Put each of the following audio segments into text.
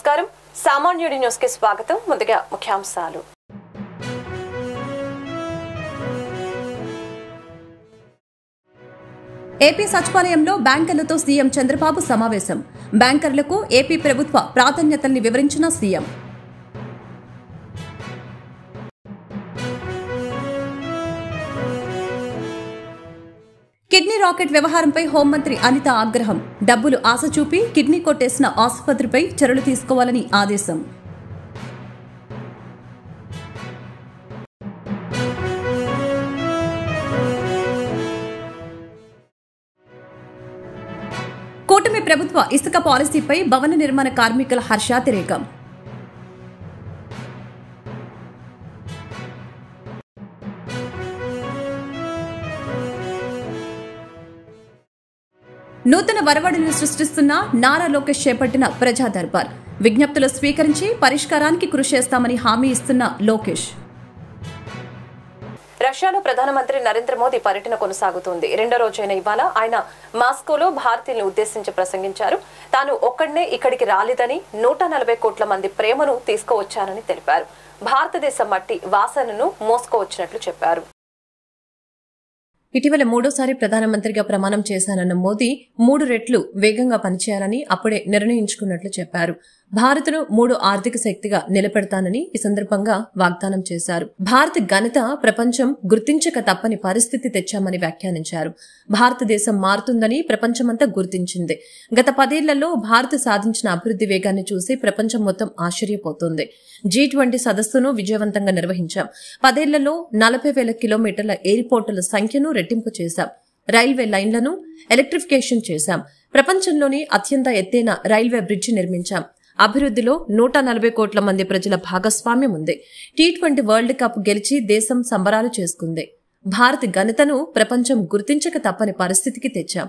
నమస్కారం సామాన్యుడి న్యూస్ కి స్వాగతం. ముందుగా ముఖ్యాంశాలు. ఏపీ సచివాలయంలో బ్యాంకర్లతో సీఎం చంద్రబాబు సమావేశం. బ్యాంకర్లకు ఏపీ ప్రభుత్వ ప్రాధాన్యతల్ని వివరించిన సీఎం. కిడ్నీ రాకెట్ వ్యవహారంపై హోంమంత్రి అనిత ఆగ్రహం. డబ్బులు ఆశ చూపి కిడ్నీ కొట్టేసిన ఆసుపత్రిపై చర్యలు తీసుకోవాలని ఆదేశం. కూటమి ప్రభుత్వ ఇసుక పాలసీపై భవన నిర్మాణ కార్మికుల హర్షాతిరేకం. నూతన వరవడిని సృష్టిస్తున్న నారా లోకేష్ చేపట్టిన ప్రజా దర్బార్. విజ్ఞప్తులు స్వీకరించి పరిష్కారానికి కృషి చేస్తామని హామీ ఇస్తున్న లోకేష్. రష్యాలో ప్రధానమంత్రి నరేంద్ర మోదీ పర్యటన కొనసాగుతోంది. రెండో రోజైన ఇవాళ ఆయన మాస్కోలో భారతీయులను ఉద్దేశించి ప్రసంగించారు. తాను ఒక్కడనే ఇక్కడికి రాలేదని 140 కోట్ల మంది ప్రేమను తీసుకువచ్చానని తెలిపారు. భారతదేశం మట్టి వాసనను మోసుకోవచ్చినట్లు చెప్పారు. ఇటీవల మూడోసారి ప్రధానమంత్రిగా ప్రమాణం చేశానన్న మోదీ 3 రెట్లు వేగంగా పనిచేయాలని అప్పుడే నిర్ణయించుకున్నట్లు చెప్పారు. భారత్ను 3 ఆర్థిక శక్తిగా నిలబెడతానని ఈ సందర్భంగా వాగ్దానం చేశారు. భారత్ ఘనత ప్రపంచం గుర్తించక తప్పని పరిస్థితి తెచ్చామని వ్యాఖ్యానించారు. భారతదేశం మారుతుందని ప్రపంచమంతా గుర్తించింది. గత 10 ఏళ్లలో భారత్ సాధించిన అభివృద్ధి వేగాన్ని చూసి ప్రపంచం మొత్తం ఆశ్చర్యపోతోంది. G20 సదస్సును విజయవంతంగా నిర్వహించాం. 10 ఏళ్లలో 40,000 కిలోమీటర్ల ఎయిర్పోర్టుల సంఖ్యను రెట్టింపు చేశాం. రైల్వే లైన్లను ఎలక్ట్రిఫికేషన్ చేశాం. ప్రపంచంలోని అత్యంత ఎత్తైన రైల్వే బ్రిడ్జి నిర్మించాం. అభివృద్ధిలో 140 కోట్ల మంది ప్రజల భాగస్వామ్యం ఉంది. T20 వరల్డ్ కప్ గెలిచి దేశం సంబరాలు చేసుకుంది. భారత్ ఘనతను ప్రపంచం గుర్తించక తప్పని పరిస్థితికి తెచ్చాం.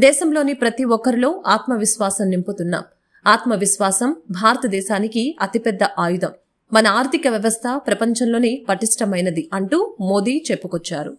దేశంలోని ప్రతి ఒక్కరిలో ఆత్మవిశ్వాసం నింపుతున్నాం. ఆత్మవిశ్వాసం భారతదేశానికి అతిపెద్ద ఆయుధం. మన ఆర్థిక వ్యవస్థ ప్రపంచంలోని పటిష్టమైనది అంటూ మోదీ చెప్పుకొచ్చారు.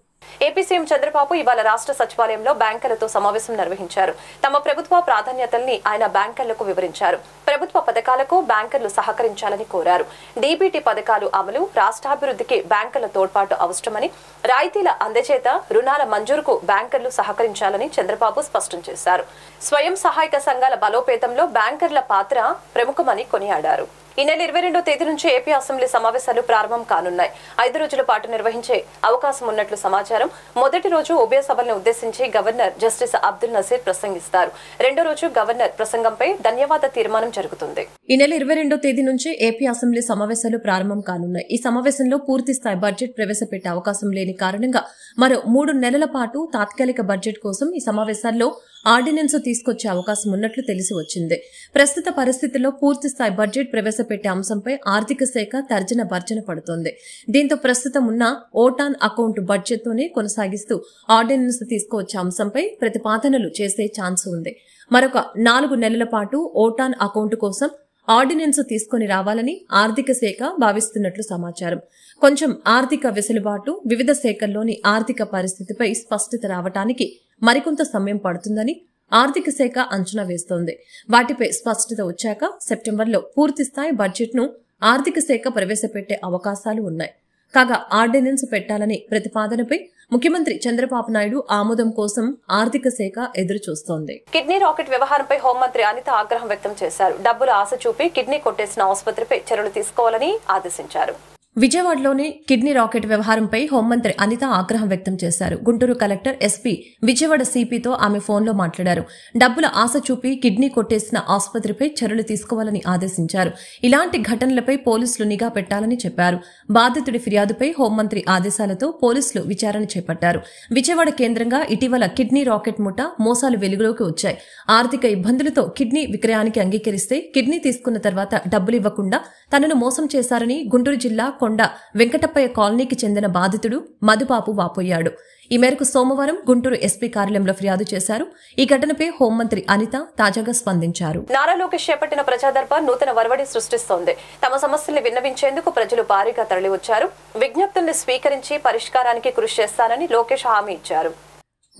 ఏపీ సీఎం చంద్రబాబు ఇవాళ రాష్ట్ర సచివాలయంలో బ్యాంకర్లతో సమావేశం నిర్వహించారు. తమ ప్రభుత్వ ప్రాధాన్యతల్ని ఆయన బ్యాంకర్లకు వివరించారు. ప్రభుత్వ పథకాలకు బ్యాంకర్లు సహకరించాలని కోరారు. డీబీటీ పథకాలు అమలు, రాష్ట్రాభివృద్ధికి బ్యాంకర్ల తోడ్పాటు అవసరమని, రాయితీల అందజేత, రుణాల మంజూరుకు బ్యాంకర్లు సహకరించాలని చంద్రబాబు స్పష్టం చేశారు. స్వయం సహాయక సంఘాల బలోపేతంలో బ్యాంకర్ల పాత్ర ప్రముఖమని కొనియాడారు. ఈ నెల 22వ తేదీ నుంచి ఏపీ అసెంబ్లీ సమావేశాలు ప్రారంభం కానున్నాయి. 5 రోజుల పాటు నిర్వహించే అవకాశం ఉన్నట్లు సమాచారం. మొదటి రోజు ఉభయ సభలను ఉద్దేశించి గవర్నర్ జస్టిస్ అబ్దుల్ నజీర్ ప్రసంగిస్తారు. రెండో రోజు గవర్నర్ ప్రసంగంపై ధన్యవాద తీర్మానం జరుగుతుంది. ఈ నెల 22వ తేదీ నుంచి ఏపీ అసెంబ్లీ సమావేశాలు ప్రారంభం కానున్నాయి. ఈ సమావేశంలో పూర్తి స్థాయి బడ్జెట్ ప్రవేశపెట్టే అవకాశం లేని కారణంగా మరో 3 నెలల పాటు తాత్కాలిక బడ్జెట్ కోసం ఈ సమావేశాల్లో ఆర్డినెన్స్ తీసుకొచ్చే అవకాశం ఉన్నట్లు తెలిసి వచ్చింది. ప్రస్తుత పరిస్థితుల్లో పూర్తి స్థాయి బడ్జెట్ ప్రవేశపెట్టే అంశంపై ఆర్థిక శాఖ తర్జన భర్జన పడుతోంది. దీంతో ప్రస్తుతం ఉన్న ఓటాన్ అకౌంట్ బడ్జెట్ తోనే కొనసాగిస్తూ ఆర్డినెన్స్ తీసుకువచ్చే అంశంపై ప్రతిపాదనలు చేసే ఛాన్స్ ఉంది. మరొక 4 నెలల పాటు ఓటాన్ అకౌంట్ కోసం ఆర్డినెన్స్ తీసుకుని రావాలని ఆర్థిక శాఖ భావిస్తున్నట్లు సమాచారం. కొంచెం ఆర్థిక వెసులుబాటు, వివిధ శాఖల్లోని ఆర్థిక పరిస్థితిపై స్పష్టత రావడానికి మరికొంత సమయం పడుతుందని ఆర్థిక శాఖ అంచనా వేస్తోంది. వాటిపై స్పష్టత వచ్చాక సెప్టెంబర్లో పూర్తిస్థాయి బడ్జెట్ను ఆర్థిక శాఖ ప్రవేశపెట్టే అవకాశాలు ఉన్నాయి. కాగా ఆర్డినెన్స్ పెట్టాలనే ప్రతిపాదనపై ముఖ్యమంత్రి చంద్రబాబు నాయుడు ఆమోదం కోసం ఆర్థిక శాఖ ఎదురుచూస్తోంది. కిడ్నీ రాకెట్ వ్యవహారంపై హోంమంత్రి అనిత ఆగ్రహం వ్యక్తం చేశారు. డబ్బుల ఆశ చూపి కిడ్నీ కొట్టేసిన ఆసుపత్రిపై చర్యలు తీసుకోవాలని ఆదేశించారు. విజయవాడలోని కిడ్నీ రాకెట్ వ్యవహారంపై హోంమంత్రి అనిత ఆగ్రహం వ్యక్తం చేశారు. గుంటూరు కలెక్టర్ ఎస్పీ విజయవాడ సిపితో ఆమె ఫోన్లో మాట్లాడారు. డబ్బుల ఆశ చూపి కిడ్నీ కొట్టేసిన ఆసుపత్రిపై చర్యలు తీసుకోవాలని ఆదేశించారు. ఇలాంటి ఘటనలపై పోలీసులు నిఘా పెట్టాలని చెప్పారు. బాధితుడి ఫిర్యాదుపై హోంమంత్రి ఆదేశాలతో పోలీసులు విచారణ చేపట్టారు. విజయవాడ కేంద్రంగా ఇటీవల కిడ్నీ రాకెట్ ముఠా మోసాలు వెలుగులోకి వచ్చాయి. ఆర్థిక ఇబ్బందులతో కిడ్నీ విక్రయానికి అంగీకరిస్తే కిడ్నీ తీసుకున్న తర్వాత డబ్బులు ఇవ్వకుండా తనను మోసం చేశారని గుంటూరు జిల్లా కొండ వెంకటప్పయ్య కాలనీకి చెందిన బాధితుడు మధుబాబు వాపోయాడు. ఈ మేరకు సోమవారం గుంటూరు ఎస్పీ కార్యాలయంలో ఫిర్యాదు చేశారు. ఈ ఘటనపై హోంమంత్రి అనిత తాజాగా స్పందించారు. నారా లోకేష్ చేపట్టిన ప్రజా దర్బార్ నూతన వరవడి సృష్టిస్తోంది. తమ సమస్యల్ని విన్నవించేందుకు ప్రజలు భారీగా తరలివచ్చారు. విజ్ఞప్తుల్ని స్వీకరించి పరిష్కారానికి కృషి చేస్తానని లోకేష్ హామీ ఇచ్చారు.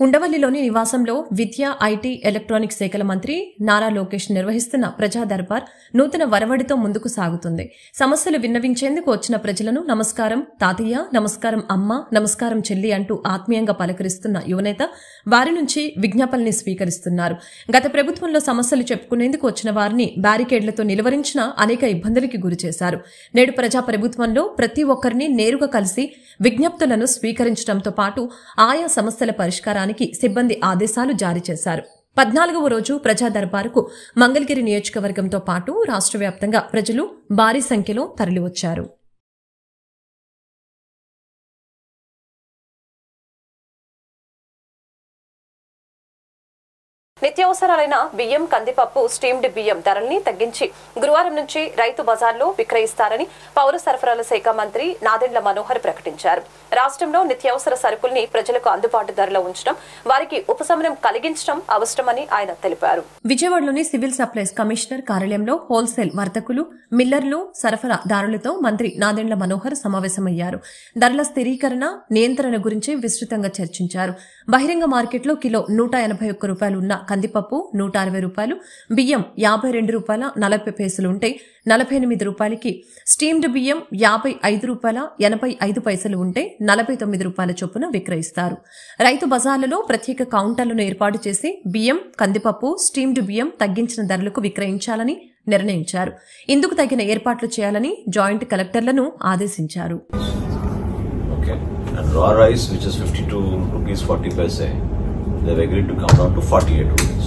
ఉండవల్లిలోని నివాసంలో విద్య, ఐటీ, ఎలక్ట్రానిక్స్ శాఖల మంత్రి నారా లోకేష్ నిర్వహిస్తున్న ప్రజా దర్బార్ నూతన వరవడితో ముందుకు సాగుతుంది. సమస్యలు విన్నవించేందుకు వచ్చిన ప్రజలను నమస్కారం తాతయ్య, నమస్కారం అమ్మ, నమస్కారం చెల్లి అంటూ ఆత్మీయంగా పలకరిస్తున్న యువనేత వారి నుంచి విజ్ఞాపనల్ని స్వీకరిస్తున్నారు. గత ప్రభుత్వంలో సమస్యలు చెప్పుకునేందుకు వచ్చిన వారిని బ్యారికేడ్లతో నిలువరించిన అనేక ఇబ్బందులకి గురిచేశారు. నేడు ప్రజా ప్రభుత్వంలో ప్రతి ఒక్కరిని నేరుగా కలిసి విజ్ఞప్తులను స్వీకరించడంతో పాటు ఆయా సమస్యల పరిష్కారానికి సిబ్బంది ఆదేశాలు జారీ చేశారు. 14వ రోజు ప్రజా దర్బారుకు మంగళగిరి నియోజకవర్గంతో పాటు రాష్ట్ర వ్యాప్తంగా ప్రజలు భారీ సంఖ్యలో తరలివచ్చారు. నిత్యావసరాలైన బియ్యం, కందిపప్పు, స్టీమ్డ్ బియ్యం ధరల్ని తగ్గించి గురువారం నుంచి రైతు బజార్లో విక్రయిస్తారని పౌర సరఫరాల శాఖ మంత్రి నాదెండ్ల మనోహర్ ప్రకటించారు. రాష్ట్రంలో నిత్యావసర సరుకుల్ని ప్రజలకు అందుబాటు ధరలో ఉంచడం, వారికి ఉపశమనం కలిగించడం అవసరమని ఆయన తెలిపారు. విజయవాడలోని సివిల్ సప్లైస్ కమిషనర్ కార్యాలయంలో హోల్సేల్ వర్తకులు, మిల్లర్లు, సరఫరాదారులతో మంత్రి నాదెండ్ల మనోహర్ సమావేశమయ్యారు. ధరల స్థిరీకరణ, నియంత్రణ గురించి విస్తృతంగా చర్చించారు. బహిరంగ మార్కెట్లో కిలో 181 రూపాయలు ఉన్న కందిపప్పు 160 రూపాయలు, బియ్యం 52 రూపాయల 40 పైసలు ఉంటే 48 రూపాయలకి, స్టీమ్డ్ బియ్యం 55 రూపాయల 85 పైసలు ఉంటే 49 రూపాయల చొప్పున విక్రయిస్తారు. రైతు బజార్లలో ప్రత్యేక కౌంటర్లను ఏర్పాటు చేసి బియ్యం, కందిపప్పు, స్టీమ్డ్ బియ్యం తగ్గించిన ధరలకు విక్రయించాలని నిర్ణయించారు. ఇందుకు తగిన ఏర్పాట్లు చేయాలని జాయింట్ కలెక్టర్లను ఆదేశించారు. Raw rice, which is 52 rupees 40 paise, they have agreed to come down to 48 rupees.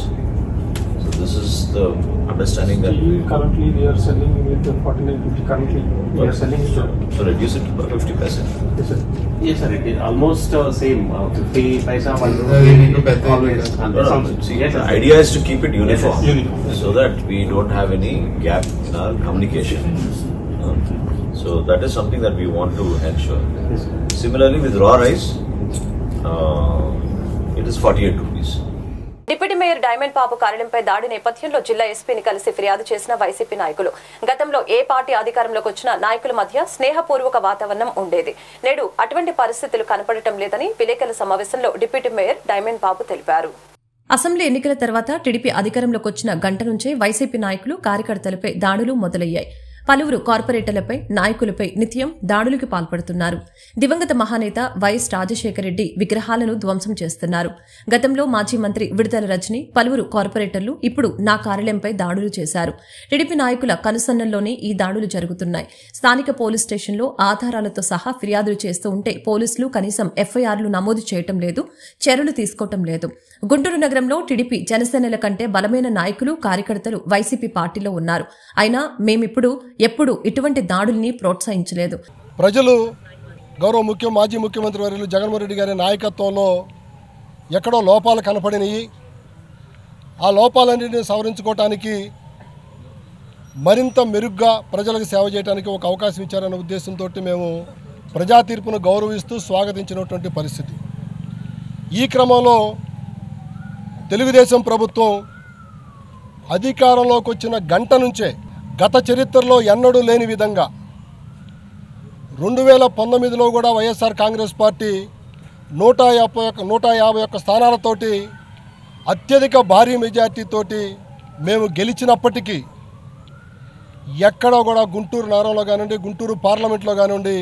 So this is the understanding that currently we are selling with 49.50. Currently we are selling it. So reduce it to 50 paise. Yes sir. Yes sir, it is almost same 50 paisa 1 always. See, the idea is to keep it uniform, Yes, uniform. so that we don't have any gap in our communication. So that is something that we want to ensure. Yes, sir. Similarly with raw rice, it is 48 rupees. Deputy mayor Diamond Babu కార్యాలయంపై దాడి నేపథ్యంలో జిల్లా ఎస్పీని కలిసి ఫిర్యాదు చేసిన YCP నాయకులు. గతంలో ఏ పార్టీ అధికారంలోకి వచ్చినా నాయకుల మధ్య స్నేహపూర్వక వాతావరణం ఉండేది. నేడు అటువంటి పరిస్థితులు కనపడటం లేదని విలేకరుల సమావేశంలో డిప్యూటీ మేయర్ డైమండ్ బాబు తెలిపారు. అసెంబ్లీ ఎన్నికల తర్వాత టీడీపీ అధికారంలోకి వచ్చిన గంట నుంచే వైసీపీ నాయకులు, కార్యకర్తలపై దాడులు మొదలయ్యాయి. పలువురు కార్పొరేటర్లపై, నాయకులపై నిత్యం దాడులకు పాల్పడుతున్నారు. దివంగత మహానేత వైఎస్ రాజశేఖర రెడ్డి విగ్రహాలను ధ్వంసం చేస్తున్నారు. గతంలో మాజీ మంత్రి విడుదల రజని, పలువురు కార్పొరేటర్లు ఇప్పుడు నా కార్యాలయంపై దాడులు చేశారు. టీడీపీ నాయకుల కనుసన్నల్లోనే ఈ దాడులు జరుగుతున్నాయి. స్థానిక పోలీస్ స్టేషన్లో ఆధారాలతో సహా ఫిర్యాదులు చేస్తూ ఉంటే పోలీసులు కనీసం ఎఫ్ఐఆర్లు నమోదు చేయటం లేదు, చర్యలు తీసుకోవటం లేదు. గుంటూరు నగరంలో టీడీపీ, జనసేనల కంటే బలమైన నాయకులు, కార్యకర్తలు వైసీపీ పార్టీలో ఉన్నారు. అయినా మేమిప్పుడు ఎప్పుడు ఇటువంటి దాడుల్ని ప్రోత్సహించలేదు. ప్రజలు గౌరవ మాజీ ముఖ్యమంత్రి వర్యులు జగన్మోహన్ రెడ్డి గారి నాయకత్వంలో ఎక్కడో లోపాలు కనపడినాయి. ఆ లోపాలన్నింటినీ సవరించుకోవటానికి, మరింత మెరుగ్గా ప్రజలకు సేవ చేయడానికి ఒక అవకాశం ఇచ్చారన్న ఉద్దేశంతో మేము ప్రజా తీర్పును గౌరవిస్తూ స్వాగతించినటువంటి పరిస్థితి. ఈ క్రమంలో తెలుగుదేశం ప్రభుత్వం అధికారంలోకి వచ్చిన గంట నుంచే గత చరిత్రలో ఎన్నడూ లేని విధంగా 2019లో కూడా వైఎస్ఆర్ కాంగ్రెస్ పార్టీ 151 స్థానాలతోటి అత్యధిక భారీ మెజార్టీతోటి మేము గెలిచినప్పటికీ ఎక్కడ కూడా గుంటూరు నగరంలో కానివ్వండి, గుంటూరు పార్లమెంట్లో కానివ్వండి,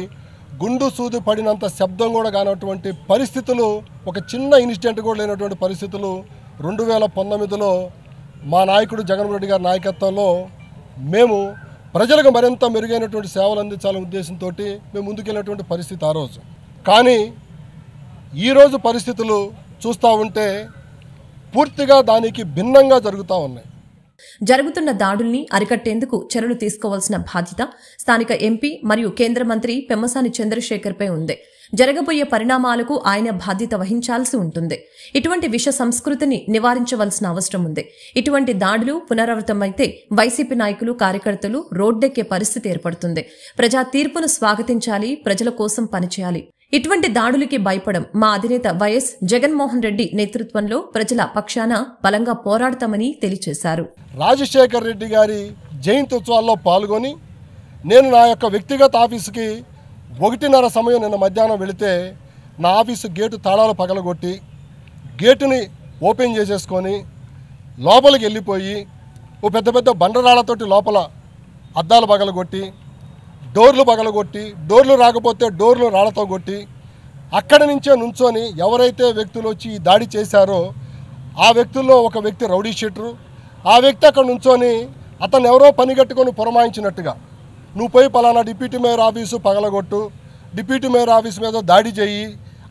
గుండు సూది పడినంత శబ్దం కూడా కానటువంటి పరిస్థితులు, ఒక చిన్న ఇన్సిడెంట్ కూడా లేనటువంటి పరిస్థితులు 2019లో మా నాయకుడు జగన్మోహన్ రెడ్డి గారి నాయకత్వంలో మేము ప్రజలకు మరింత మెరుగైనటువంటి సేవలు అందించాలనే ఉద్దేశంతో మేము ముందుకెళ్ళినటువంటి పరిస్థితి ఆ రోజు. కానీ ఈరోజు పరిస్థితులు చూస్తూ ఉంటే పూర్తిగా దానికి భిన్నంగా జరుగుతూ ఉన్నాయి. జరుగుతున్న దాడుల్ని అరికట్టేందుకు చర్యలు తీసుకోవాల్సిన బాధ్యత స్థానిక ఎంపీ మరియు కేంద్ర మంత్రి పెమ్మసాని చంద్రశేఖర్పై ఉంది. జరగబోయే పరిణామాలకు ఆయన బాధ్యత వహించాల్సి ఉంటుంది. ఇటువంటి విష సంస్కృతిని నివారించవలసిన అవసరం ఉంది. ఇటువంటి దాడులు పునరావృతమైతే వైసీపీ నాయకులు, కార్యకర్తలు రోడ్డెక్కే పరిస్థితి ఏర్పడుతుంది. ప్రజా తీర్పును స్వాగతించాలి, ప్రజల కోసం పనిచేయాలి. ఇటువంటి దాడులకి భయపడం మా అధినేత వైఎస్ జగన్మోహన్ రెడ్డి నేతృత్వంలో ప్రజల పక్షాన బలంగా పోరాడతామని తెలియజేశారు. రాజశేఖర్ రెడ్డి గారి జయంతి ఉత్సవాల్లో పాల్గొని నేను నా యొక్క వ్యక్తిగత ఆఫీసుకి 1:30 సమయం నిన్న మధ్యాహ్నం వెళితే నా ఆఫీసు గేటు తాళాలు పగలగొట్టి గేటుని ఓపెన్ చేసేసుకొని లోపలికి వెళ్ళిపోయి ఓ పెద్ద పెద్ద బండరాళ్లతోటి లోపల అద్దాలు పగలగొట్టి డోర్లు రాకపోతే డోర్లు రాళ్లతో కొట్టి అక్కడి నుంచే నుంచొని ఎవరైతే వ్యక్తులు వచ్చి ఈ దాడి చేశారో ఆ వ్యక్తుల్లో ఒక వ్యక్తి రౌడీ షీటరు. ఆ వ్యక్తి అక్కడ నుంచొని అతను ఎవరో పని కట్టుకొని పురమాయించినట్టుగా నువ్వు పోయి పలానా డిప్యూటీ మేయర్ ఆఫీసు పగలగొట్టు, డిప్యూటీ మేయర్ ఆఫీసు మీద దాడి చేయి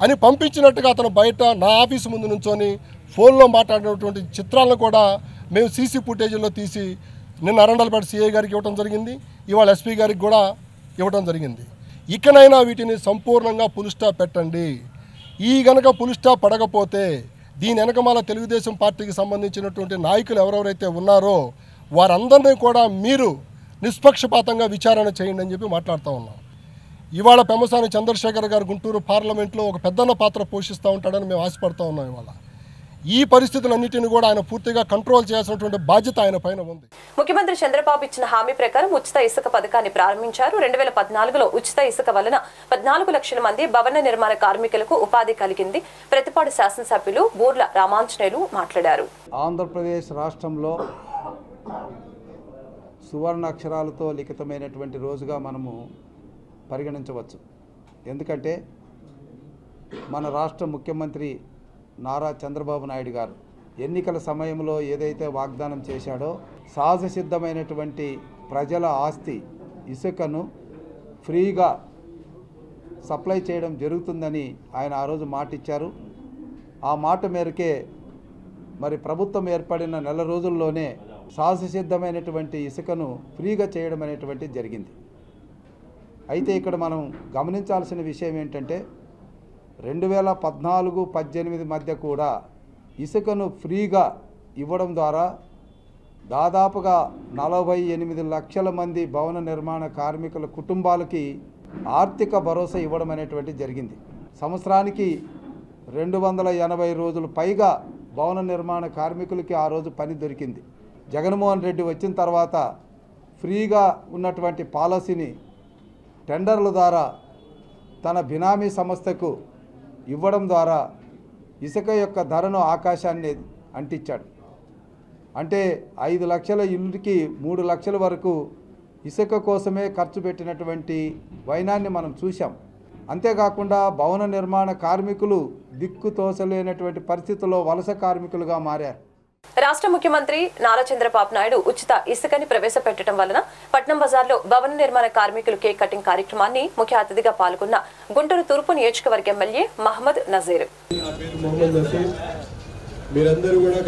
అని పంపించినట్టుగా అతను బయట నా ఆఫీసు ముందు నుంచొని ఫోన్లో మాట్లాడినటువంటి చిత్రాలను కూడా మేము సీసీ ఫుటేజీలో తీసి నిన్న అరండల్పేట సిఐ గారికి ఇవ్వడం జరిగింది, ఇవాళ ఎస్పీ గారికి కూడా ఇవ్వడం జరిగింది. ఇకనైనా వీటిని సంపూర్ణంగా పుల్ స్టాప్ పెట్టండి. ఈ గనక పుల్ స్టాప్ పడకపోతే దీని వెనకమాల తెలుగుదేశం పార్టీకి సంబంధించినటువంటి నాయకులు ఎవరెవరైతే ఉన్నారో వారందరినీ కూడా మీరు నిష్పక్షపాతంగా విచారణ చేయండి అని చెప్పి మాట్లాడుతూ ఉన్నాం. ఇవాళ పెమ్మసాని చంద్రశేఖర్ గారు గుంటూరు పార్లమెంట్లో ఒక పెద్దన్న పాత్ర పోషిస్తూ ఉంటాడని మేము ఆశపడుతూ ఉన్నాం. ఇవాళ ఈ పరిస్థితులన్నింటినీ కూడా ఆయన పూర్తిగా కంట్రోల్ చేయాల్సినటువంటి బాధ్యత ఆయన పైన ఉంది. ముఖ్యమంత్రి చంద్రబాబు ఇచ్చిన హామీ ప్రకారం ఉచిత ఇసుక పథకాన్ని ప్రారంభించారు. 2014లో ఉచిత ఇసుక వలన 14 లక్షల మంది భవన నిర్మాణ కార్మికులకు ఉపాధి కలిగింది. ప్రతిపాడు శాసనసభ్యులు బూర్ల రామాంజనేయులు మాట్లాడారు. ఆంధ్రప్రదేశ్ రాష్ట్రంలో సువర్ణ అక్షరాలతో లిఖితమైనటువంటి రోజుగా మనము పరిగణించవచ్చు. ఎందుకంటే మన రాష్ట్ర ముఖ్యమంత్రి నారా చంద్రబాబు నాయుడు గారు ఎన్నికల సమయంలో ఏదైతే వాగ్దానం చేశాడో సహజ సిద్ధమైనటువంటి ప్రజల ఆస్తి ఇసుకను ఫ్రీగా సప్లై చేయడం జరుగుతుందని ఆయన ఆ రోజు మాట ఇచ్చారు. ఆ మాట మేరకే మరి ప్రభుత్వం ఏర్పడిన నెల రోజుల్లోనే సహజ సిద్ధమైనటువంటి ఇసుకను ఫ్రీగా చేయడం అనేటువంటిది జరిగింది. అయితే ఇక్కడ మనం గమనించాల్సిన విషయం ఏంటంటే 2014-18 మధ్య కూడా ఇసుకను ఫ్రీగా ఇవ్వడం ద్వారా దాదాపుగా 48 లక్షల మంది భవన నిర్మాణ కార్మికుల కుటుంబాలకి ఆర్థిక భరోసా ఇవ్వడం అనేటువంటి జరిగింది. సంవత్సరానికి 280 రోజులు పైగా భవన నిర్మాణ కార్మికులకి ఆ రోజు పని దొరికింది. జగన్మోహన్ రెడ్డి వచ్చిన తర్వాత ఫ్రీగా ఉన్నటువంటి పాలసీని టెండర్ల ద్వారా తన బినామీ సంస్థకు ఇవ్వడం ద్వారా ఇసుక యొక్క ధరను ఆకాశాన్ని అంటించాడు. అంటే 5 లక్షల ఇల్లుకి 3 లక్షల వరకు ఇసుక కోసమే ఖర్చు పెట్టినటువంటి వైనాన్ని మనం చూసాం. అంతేకాకుండా భవన నిర్మాణ కార్మికులు దిక్కు తోచలేనటువంటి పరిస్థితుల్లో వలస కార్మికులుగా మారారు. రాష్ట్ర ముఖ్యమంత్రి నారా చంద్రబాబు నాయుడు ఉచిత ఇసుకని ప్రవేశపెట్టడం వలన పట్నం బజార్లో భవన నిర్మాణ కార్మికులు కేక్ కటింగ్ కార్యక్రమాన్ని ముఖ్య అతిథిగా పాల్గొన్న గుంటూరు తూర్పు నియోజకవర్గ ఎమ్మెల్యే మహమ్మద్ నజీర్. మీరందరూ కూడా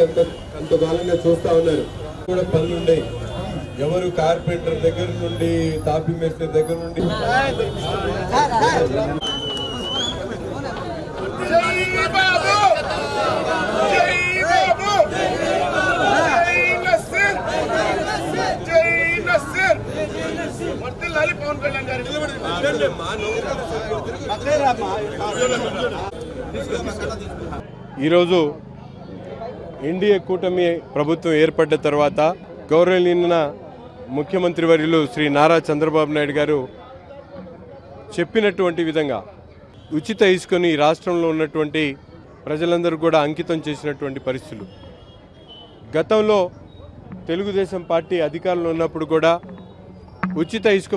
కొంతకాలంగా చూస్తా ఉన్నారు కూడా పనులు ఉన్నాయి. ఎవరు కార్పెంటర్ దగ్గర నుండి తాపీ మేస్త్రి దగ్గర నుండి ఈరోజు ఎన్డీఏ కూటమి ప్రభుత్వం ఏర్పడ్డ తర్వాత గౌరవనీయ ముఖ్యమంత్రి వర్యులు శ్రీ నారా చంద్రబాబు నాయుడు గారు చెప్పినటువంటి విధంగా ఉచిత ఇసుకని రాష్ట్రంలో ఉన్నటువంటి ప్రజలందరూ కూడా అంకితం చేసినటువంటి పరిస్థితులు. గతంలో తెలుగుదేశం పార్టీ అధికారంలో ఉన్నప్పుడు కూడా ఉచిత ఇసుక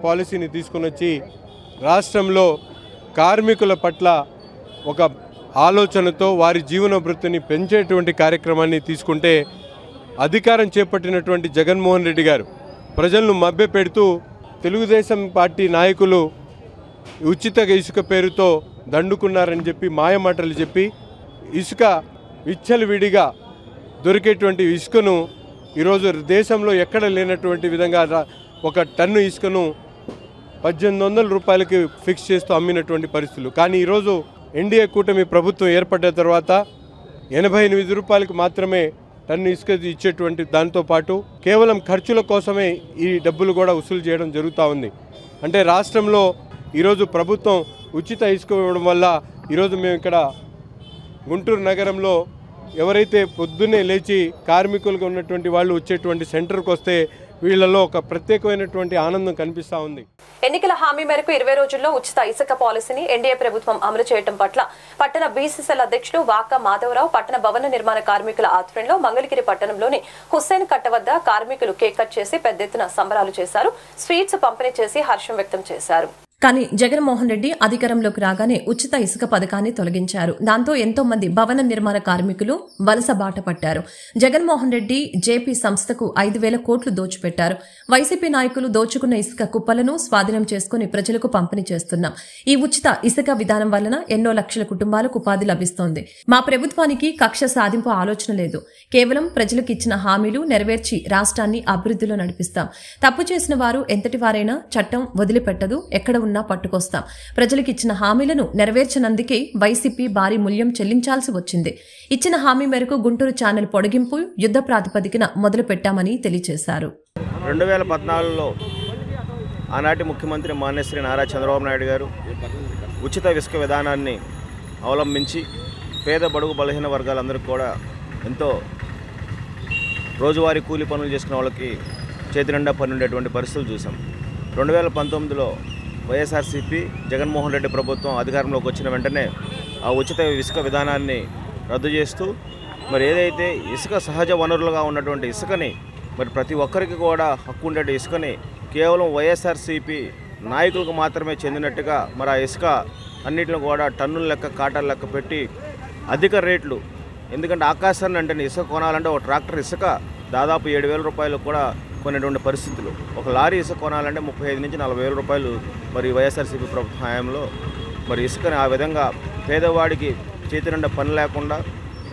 పాలసీని తీసుకుని వచ్చి రాష్ట్రంలో కార్మికుల పట్ల ఒక ఆలోచనతో వారి జీవన వృత్తిని పెంచేటువంటి కార్యక్రమాన్ని తీసుకుంటే అధికారం చేపట్టినటువంటి జగన్మోహన్ రెడ్డి గారు ప్రజలను మభ్యపెడుతూ తెలుగుదేశం పార్టీ నాయకులు ఉచిత ఇసుక పేరుతో దండుకున్నారని చెప్పి మాయమాటలు చెప్పి ఇసుక విచ్చలవిడిగా దొరికేటువంటి ఇసుకను ఈరోజు దేశంలో ఎక్కడ లేనటువంటి విధంగా ఒక టన్ను ఇసుకను 1800 రూపాయలకి ఫిక్స్ చేస్తూ అమ్మినటువంటి పరిస్థితులు. కానీ ఈరోజు ఎన్డీఏ కూటమి ప్రభుత్వం ఏర్పడ్డ తర్వాత 88 రూపాయలకి మాత్రమే టన్ను ఇసుక ఇచ్చేటువంటి దాంతోపాటు కేవలం ఖర్చుల కోసమే ఈ డబ్బులు కూడా వసూలు చేయడం జరుగుతూ ఉంది. అంటే రాష్ట్రంలో ఈరోజు ప్రభుత్వం ఉచిత ఇసుక ఇవ్వడం వల్ల ఈరోజు మేము ఇక్కడ గుంటూరు నగరంలో ఎవరైతే పొద్దున్నే లేచి కార్మికులుగా ఉన్నటువంటి వాళ్ళు వచ్చేటువంటి సెంటర్కి వస్తే వీళ్ళలో ఒక ప్రత్యేకమైనటువంటి ఆనందం కనిపిస్తూ ఉంది. ఎన్నికల హామీ మేరకు 20 రోజుల్లో ఉచిత ఇసుక పాలసీని ఎన్డీఏ ప్రభుత్వం అమలు చేయడం పట్ల పట్టణ బీసీసీఎల్ అధ్యక్షుడు వాకా మాధవరావు పట్టణ భవన నిర్మాణ కార్మికుల ఆధ్వర్యంలో మంగళగిరి పట్టణంలోని హుస్సేన్ కట్ట వద్ద కార్మికులు కేక్ కట్ చేసి పెద్ద ఎత్తున సంబరాలు చేశారు. స్వీట్స్ పంపిణీ చేసి హర్షం వ్యక్తం చేశారు. కానీ జగన్మోహన్ రెడ్డి అధికారంలోకి రాగానే ఉచిత ఇసుక పథకాన్ని తొలగించారు. దాంతో ఎంతో మంది భవన నిర్మాణ కార్మికులు వలస బాట పట్టారు. జగన్మోహన్ రెడ్డి జేపీ సంస్థకు 5,000 కోట్లు దోచిపెట్టారు. వైసీపీ నాయకులు దోచుకున్న ఇసుక కుప్పలను స్వాధీనం చేసుకుని ప్రజలకు పంపిణీ చేస్తున్నాం. ఈ ఉచిత ఇసుక విధానం వలన ఎన్నో లక్షల కుటుంబాలకు ఉపాధి లభిస్తోంది. మా ప్రభుత్వానికి కక్ష సాధింపు ఆలోచన లేదు. కేవలం ప్రజలకు ఇచ్చిన హామీలు నెరవేర్చి రాష్ట్రాన్ని అభివృద్ధిలో నడిపిస్తాం. తప్పు చేసిన వారు ఎంతటి వారైనా చట్టం వదిలిపెట్టదు. ఎక్కడ ఉన్నా పట్టుకొస్తాం. ప్రజలకు ఇచ్చిన హామీలను నెరవేర్చనందుకే వైసీపీ భారీ మూల్యం చెల్లించాల్సి వచ్చింది. ఇచ్చిన హామీ మేరకు గుంటూరు ఛానల్ పొడిగింపు యుద్ధ ప్రాతిపదికన మొదలు పెట్టామని తెలియజేశారు. 2014లో ఆనాటి ముఖ్యమంత్రి మాన్యశ్రీ నారా చంద్రబాబు నాయుడు గారు ఉచిత ఇసుక విధానాన్ని అవలంబించి పేద బడుగు బలహీన వర్గాలందరికీ కూడా ఎంతో రోజువారీ కూలీ పనులు చేసుకునే వాళ్ళకి చేతి నిండా పని ఉండేటువంటి పరిస్థితులు చూసాం. 2019లో వైఎస్ఆర్సీపీ జగన్మోహన్ రెడ్డి ప్రభుత్వం అధికారంలోకి వచ్చిన వెంటనే ఆ ఉచిత ఇసుక విధానాన్ని రద్దు చేస్తూ మరి ఏదైతే ఇసుక సహజ వనరులుగా ఉన్నటువంటి ఇసుకని మరి ప్రతి ఒక్కరికి కూడా హక్కు ఉండే ఇసుకని కేవలం వైఎస్ఆర్సీపీ నాయకులకు మాత్రమే చెందినట్టుగా మరి ఆ ఇసుక అన్నింటిని కూడా టన్నుల లెక్క కాటాల లెక్క పెట్టి అధిక రేట్లు, ఎందుకంటే ఆకాశాన్ని అంటే ఇసుక కొనాలంటే ఒక ట్రాక్టర్ ఇసుక దాదాపు 7,000 రూపాయలు కూడా కొనేటువంటి పరిస్థితులు. ఒక లారీ ఇసుక కొనాలంటే 35,000 నుంచి 40,000 రూపాయలు మరి వైఎస్ఆర్సీపీ ప్రభుత్వ హయాంలో మరి ఇసుకని ఆ విధంగా పేదవాడికి చేతి నిండా పని లేకుండా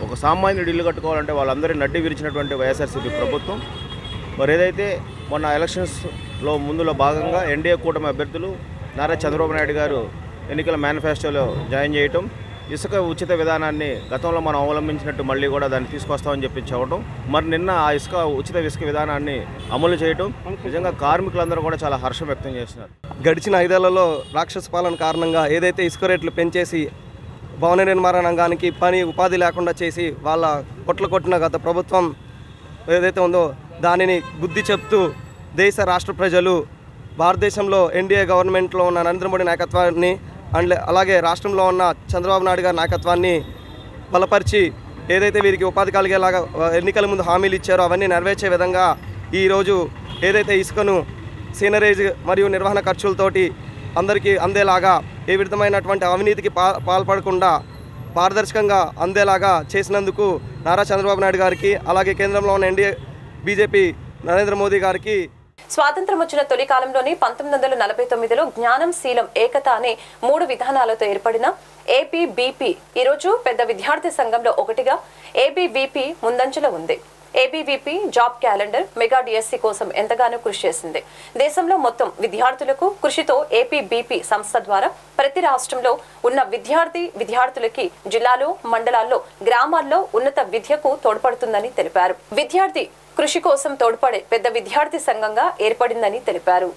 ఒక సామాన్యుడు ఇల్లు కట్టుకోవాలంటే వాళ్ళందరినీ నడ్డి విరిచినటువంటి వైఎస్ఆర్సీపీ ప్రభుత్వం మరి ఏదైతే మొన్న ఎలక్షన్స్లో ముందులో భాగంగా ఎన్డీఏ కూటమి అభ్యర్థులు నారా చంద్రబాబు నాయుడు గారు ఎన్నికల మేనిఫెస్టోలో జాయిన్ చేయటం, ఇసుక ఉచిత విధానాన్ని గతంలో మనం అవలంబించినట్టు మళ్ళీ కూడా దాన్ని తీసుకొస్తామని చెప్పి చెప్పడం, మరి నిన్న ఆ ఉచిత ఇసుక విధానాన్ని అమలు చేయడం నిజంగా కార్మికులందరూ కూడా చాలా హర్షం వ్యక్తం చేస్తున్నారు. గడిచిన 5 ఏళ్లలో రాక్షస పాలన కారణంగా ఏదైతే ఇసుక రేట్లు పెంచేసి భవన నిర్మాణ రంగానికి ఉపాధి లేకుండా చేసి వాళ్ళ కొట్టిన గత ప్రభుత్వం ఏదైతే ఉందో దానిని బుద్ధి చెప్తూ దేశ రాష్ట్ర ప్రజలు భారతదేశంలో ఎన్డీఏ గవర్నమెంట్లో ఉన్న నరేంద్ర మోడీ నాయకత్వాన్ని అండ్ అలాగే రాష్ట్రంలో ఉన్న చంద్రబాబు నాయుడు గారి నాయకత్వాన్ని బలపరిచి ఏదైతే వీరికి ఉపాధి కలిగేలాగా ఎన్నికల ముందు హామీలు ఇచ్చారో అవన్నీ నెరవేర్చే విధంగా ఈరోజు ఏదైతే ఇసుకను సీనరేజ్ మరియు నిర్వహణ ఖర్చులతోటి అందరికీ అందేలాగా ఏ విధమైనటువంటి అవినీతికి పాల్పడకుండా పారదర్శకంగా అందేలాగా చేసినందుకు నారా చంద్రబాబు నాయుడు గారికి అలాగే కేంద్రంలో ఉన్న ఎన్డీఏ బీజేపీ నరేంద్ర మోదీ గారికి స్వాతంత్రం వచ్చిన తొలి కాలంలోని 1949లో జ్ఞానం, శీలం, ఏకత అనే 3 విధానాలతో ఏర్పడిన ఏబీవీపీ ఈరోజు పెద్ద విద్యార్థి సంఘంలో ఒకటిగా ఏబీవీపీ ముందంజలో ఉంది. ABVP job calendar mega DSC కోసం ఎంతగానో కృషి చేసింది. దేశంలో మొత్తం విద్యార్థులకు కృషితో ఏబీవీపీ సంస్థ ద్వారా ప్రతి రాష్ట్రంలో ఉన్న విద్యార్థులకి జిల్లాలో, మండలాల్లో, గ్రామాల్లో ఉన్నత విద్యకు తోడ్పడుతుందని తెలిపారు. విద్యార్థి కృషి కోసం తోడ్పడే పెద్ద విద్యార్థి సంఘంగా ఏర్పడిందని తెలిపారు.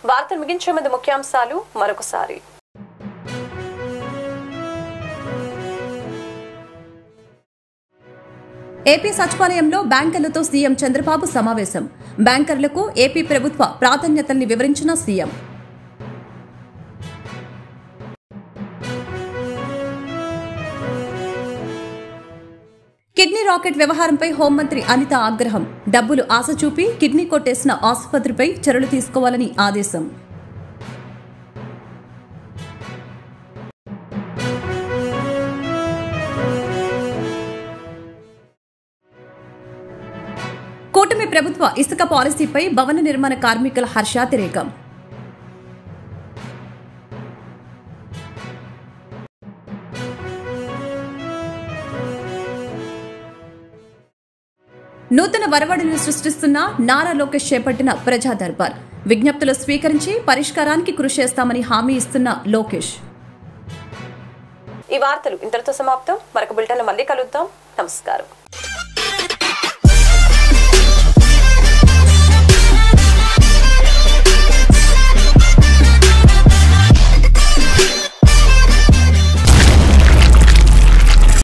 వార్తలు ముగించే ముందు ముఖ్యాంశాలు మరొకసారి. ఏపీ సచివాలయంలో బ్యాంకర్లతో సీఎం చంద్రబాబు సమావేశం. బ్యాంకర్లకు ఏపీ ప్రభుత్వ ప్రాధాన్యతల్ని వివరించిన సీఎం. కిడ్నీ రాకెట్ వ్యవహారంపై హోంమంత్రి అనిత ఆగ్రహం. డబ్బులు ఆశ చూపి కిడ్నీ కొట్టేసిన ఆసుపత్రిపై చర్యలు తీసుకోవాలని ఆదేశం. కూటమి ప్రభుత్వ ఇసుక పాలసీపై భవన నిర్మాణ కార్మికుల హర్షాతిరేకం. నూతన వరవడిని సృష్టిస్తున్న నారా లోకేష్ చేపట్టిన ప్రజా దర్బార్. విజ్ఞప్తులు స్వీకరించి పరిష్కారానికి కృషి చేస్తామని హామీ ఇస్తున్న లోకేష్. ఈ వార్తలు ఇంతటితో సమాప్తం. మరొక బులెటిన్లో మళ్ళీ కలుద్దాం. నమస్కారం.